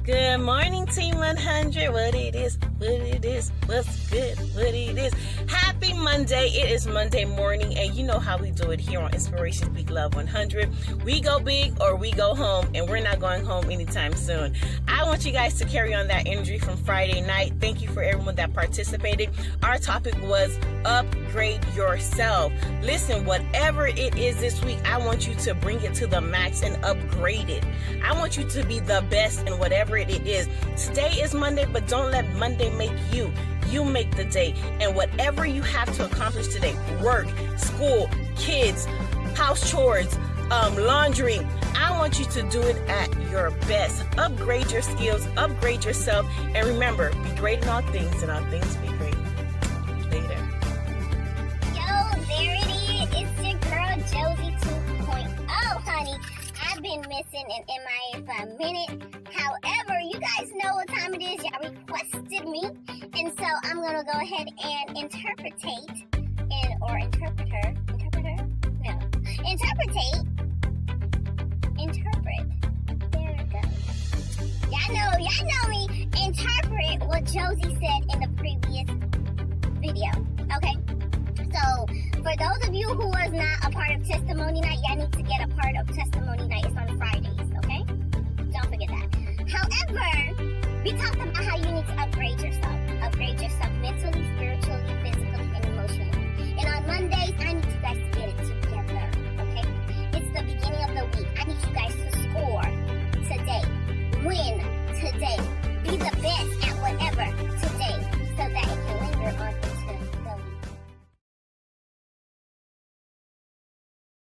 Good morning, Team 100. What it is, what's good, what it is. Happy Monday. It is Monday morning, and you know how we do it here on Inspiration Speak Love 100. We go big or we go home, and we're not going home anytime soon. I want you guys to carry on that energy from Friday night. Thank you for everyone that participated. Our topic was upgrade yourself. Listen, whatever it is this week, I want you to bring it to the max and upgrade it. I want you to be the best in whatever it is. Today is Monday, but don't let Monday make you. You make the day. And whatever you have to accomplish today, work, school, kids, house chores, laundry, I want you to do it at your best. Upgrade your skills, upgrade yourself, and remember, be great in all things, and all things be great. Later. Yo, there it is. It's your girl, Josie 2.0, honey. I've been missing and MIA for a minute. However, you guys know what time it is. Y'all requested me. And so I'm going to go ahead and interpret. There it goes. Y'all know me. Interpret what Josie said in the previous video. Okay? So, for those of you who was not a part of Testimony Night, y'all need to get a part of Testimony Night. It's on Fridays, okay? Don't forget that. However, we talked about how you need to upgrade yourself.